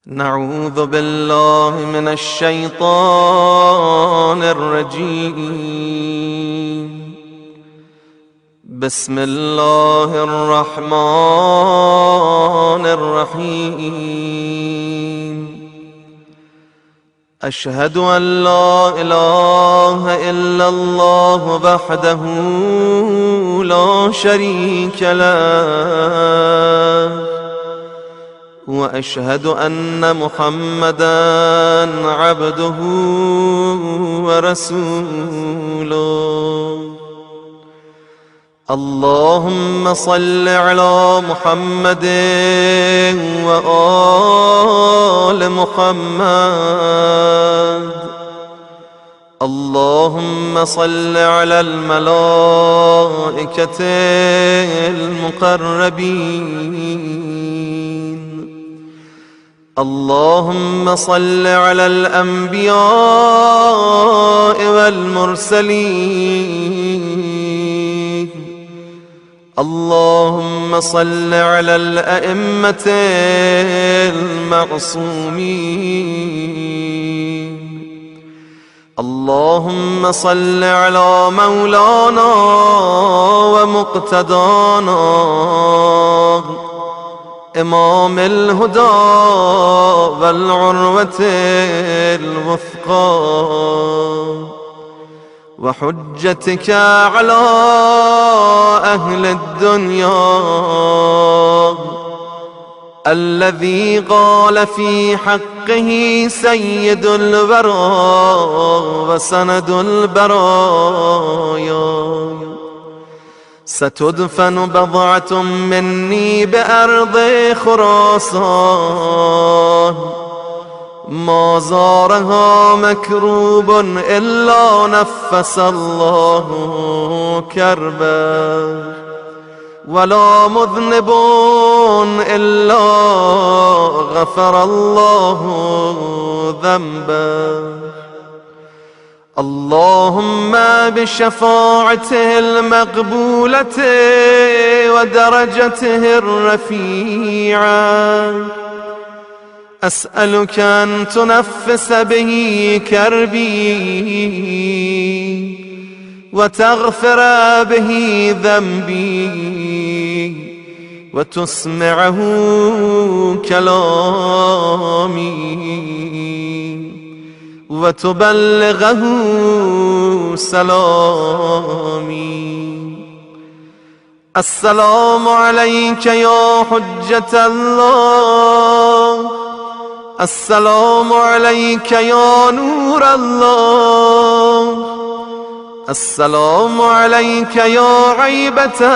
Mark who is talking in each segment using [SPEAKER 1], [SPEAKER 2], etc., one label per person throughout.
[SPEAKER 1] نعوذ بالله من الشيطان الرجيم. بسم الله الرحمن الرحيم. أشهد أن لا إله إلا الله وحده لا شريك له، وأشهد أن محمدًا عبده ورسوله. اللهم صل على محمد وآل محمد. اللهم صل على الملائكة المقربين. اللهم صل على الأنبياء والمرسلين. اللهم صل على الأئمة المعصومين. اللهم صل على مولانا ومقتدانا إمام الهدى والعروة الوثقى وحجتك على أهل الدنيا، الذي قال في حقه سيد الورى وسند البرايا: ستدفن بضعة مني بأرض خراسان، ما زارها مكروب إلا نفس الله كربا، ولا مذنب إلا غفر الله ذنبا. اللهم بشفاعته المقبولة ودرجته الرفيعة أسألك أن تنفس به كربي وتغفر به ذنبي وتسمعه كلامي وتبلغه سلامي. السلام عليك يا حجة الله. السلام عليك يا نور الله. السلام عليك يا عيبة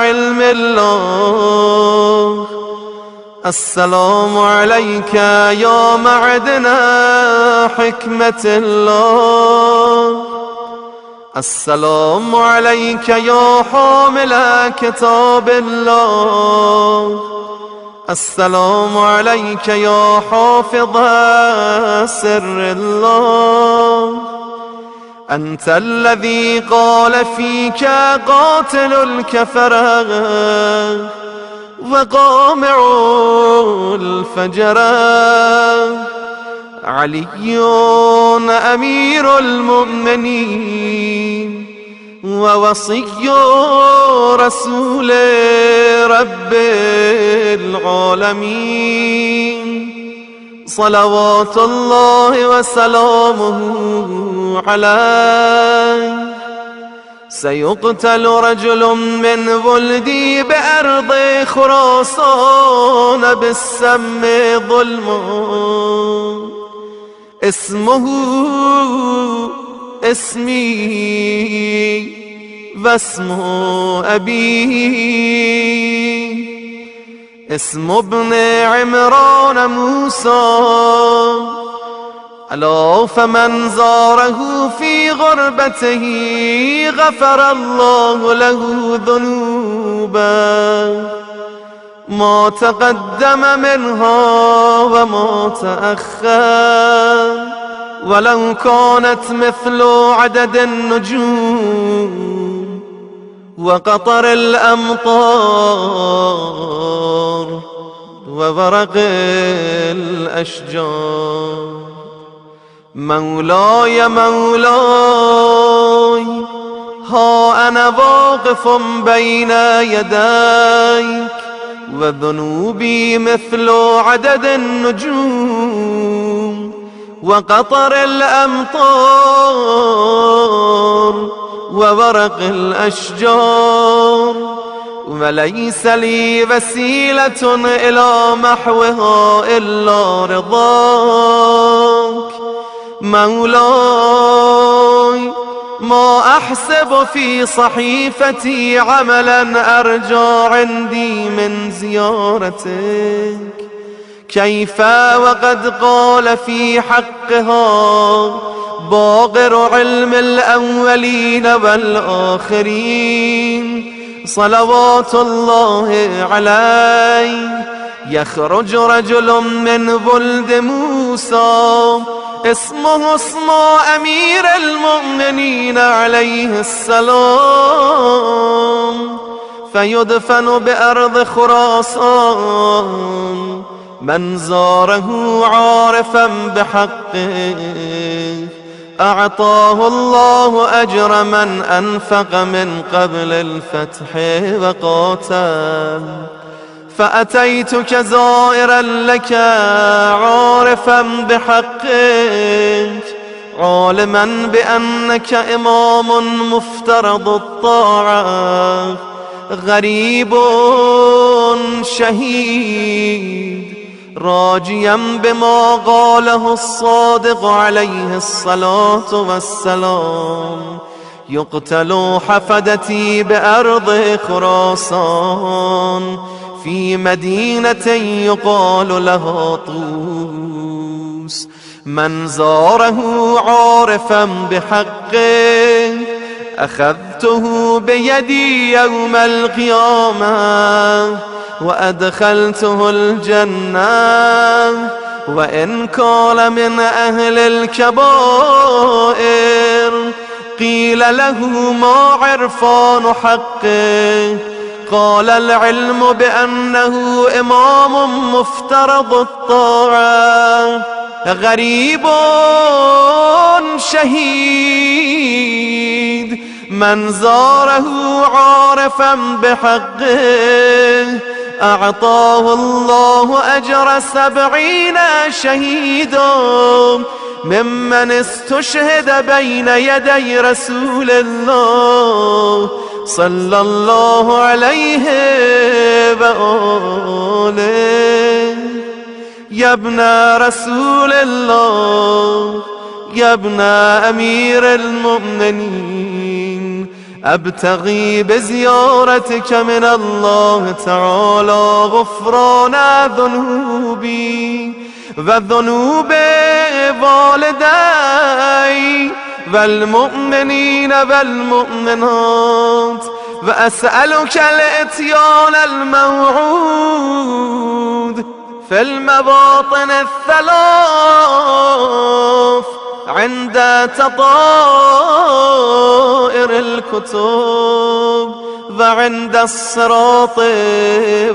[SPEAKER 1] علم الله. السلام عليك يا معدن حكمة الله. السلام عليك يا حامل كتاب الله. السلام عليك يا حافظ سر الله. أنت الذي قال فيك قاتل الكفرة وقامع الفجر علي أمير المؤمنين ووصي رسول رب العالمين، صلوات الله وسلامه عليه. سيقتل رجل من ولدي بأرض خراسان بالسم ظلما، اسمه اسمي واسم أبيه، اسم ابن عمران موسى. ألا فمن زاره في غربته غفر الله له ذنوبا ما تقدم منها وما تأخر، ولو كانت مثل عدد النجوم وقطر الأمطار وورق الأشجار. مولاي مولاي ها أنا واقف بين يديك وذنوبي مثل عدد النجوم وقطر الأمطار وورق الأشجار، وليس لي وسيلة إلى محوها إلا رضاك. مولاي ما أحسب في صحيفتي عملا أرجى عندي من زيارتك، كيف وقد قال في حقها باقر علم الأولين والآخرين صلوات الله عليه: يخرج رجل من ولد موسى اسمه اسم أمير المؤمنين عليه السلام، فيدفن بأرض خراسان. من زاره عارفا بحقه أعطاه الله أجر من أنفق من قبل الفتح وقاتل. فأتيتك زائرا لك عارفا بحقك عالما بأنك إمام مفترض الطاعة غريب شهيد، راجيا بما قاله الصادق عليه الصلاة والسلام: يقتل حفدتي بأرض خراسان في مدينة يقال لها طوس. من زاره عارفا بحقه أخذته بيدي يوم القيامة وأدخلته الجنة، وإن كان من أهل الكبائر قيل له ما عرفان حقه، قال العلم بأنه إمام مفترض الطاعة غريب شهيد. من زاره عارفا بحقه أعطاه الله أجر 70 شهيدا ممن استشهد بين يدي رسول الله صلى الله عليه وآله. يا ابن رسول الله، يا ابن أمير المؤمنين، أبتغي بزيارتك من الله تعالى غفران ذنوبي وذنوب والدي والمؤمنين والمؤمنات، وأسألك الإتيان الموعود في المواطن الثلاث عند تطائر الكتب وعند الصراط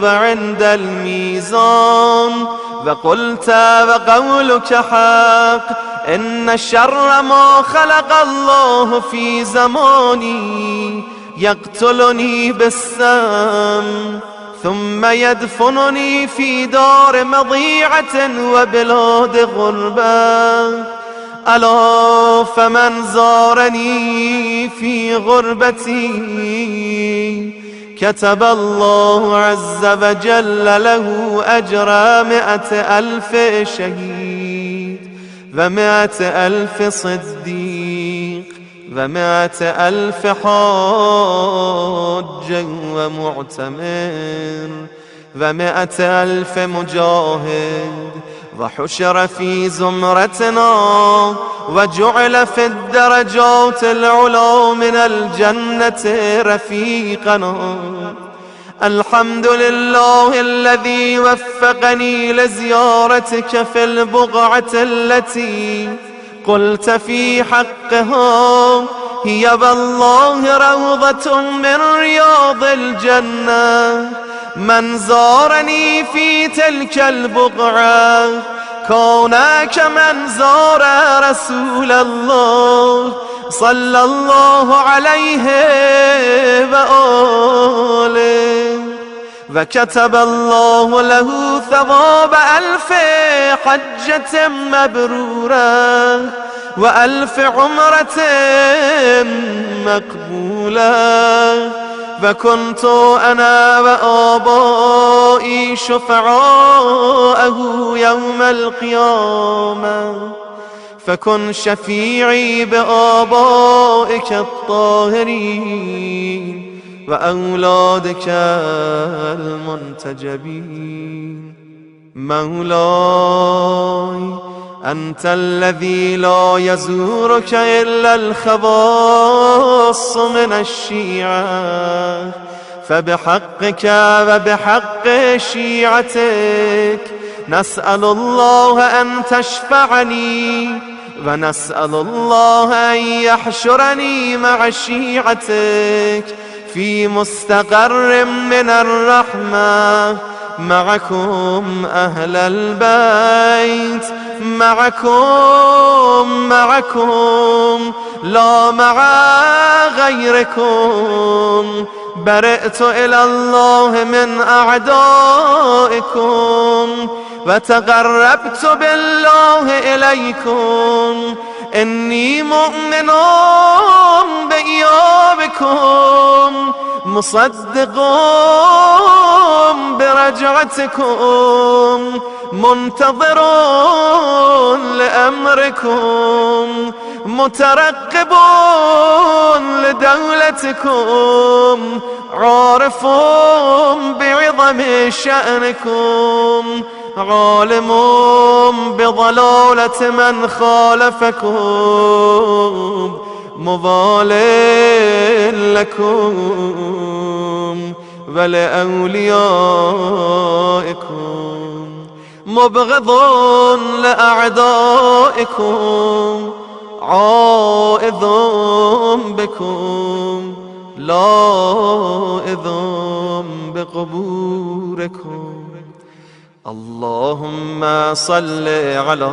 [SPEAKER 1] وعند الميزان. وقلت وقولك حق: إن شر ما خلق الله في زماني يقتلني بالسم ثم يدفنني في دار مضيعة وبلاد غربة. ألا فمن زارني في غربتي كتب الله عز وجل له أجر 100,000 شهيد و100,000 صديق و100,000 حاج ومعتمر و100,000 مجاهد، وحشر في زمرتنا وجعل في الدرجات العلى من الجنة رفيقنا. الحمد لله الذي وفقني لزيارتك في البقعة التي قلت في حقها: هي والله روضة من رياض الجنة. من زارني في تلك البقعة كان كمن زار رسول الله صلى الله عليه وآله وكتب الله له ثواب 1000 حجة مبرورة و1000 عمرة مقبولة وكنت أنا وآبائي شفعاءه يوم القيامة فكن شفيعي بآبائك الطاهرين وأولادك المنتجبين. مولاي أنت الذي لا يزورك إلا الخواص من الشيعة فبحقك وبحق شيعتك نسأل الله أن تشفعني ونسأل الله أن يحشرني مع شيعتك في مستقر من الرحمة معكم أهل البيت معكم لا مع غيركم. برئت إلى الله من أعدائكم وتقربت بالله إليكم. إني مؤمن بإيابكم مصدق برجعتكم منتظر لأمركم مترقب لدولتكم عارف بعظم شأنكم عالم بضلالة من خالفكم موال لكم ولأوليائكم مبغض لأعدائكم عائذ بكم لائذ بقبوركم. اللهم صل على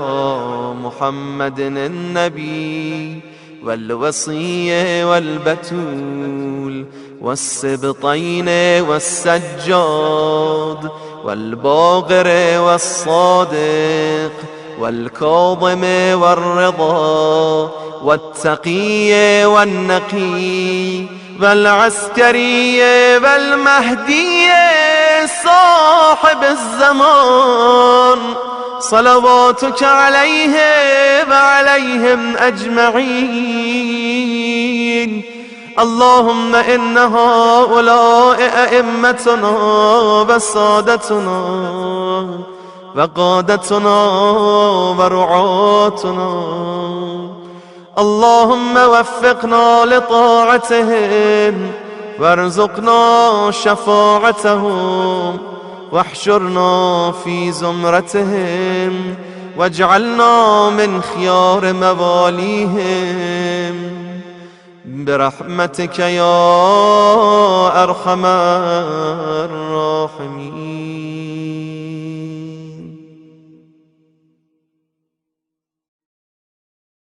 [SPEAKER 1] محمد النبي والوصي والبتول والسبطين والسجاد والباقر والصادق والكاظم والرضا والتقي والنقي والعسكري والمهدي صاحب الزمان صلواتك عليه وعليهم أجمعين. اللهم إن هؤلاء أئمتنا وسادتنا وقادتنا ورعاتنا اللهم وفقنا لطاعتهم وارزقنا شفاعتهم واحشرنا في زمرتهم واجعلنا من خيار مواليهم برحمتك يا أرحم الراحمين.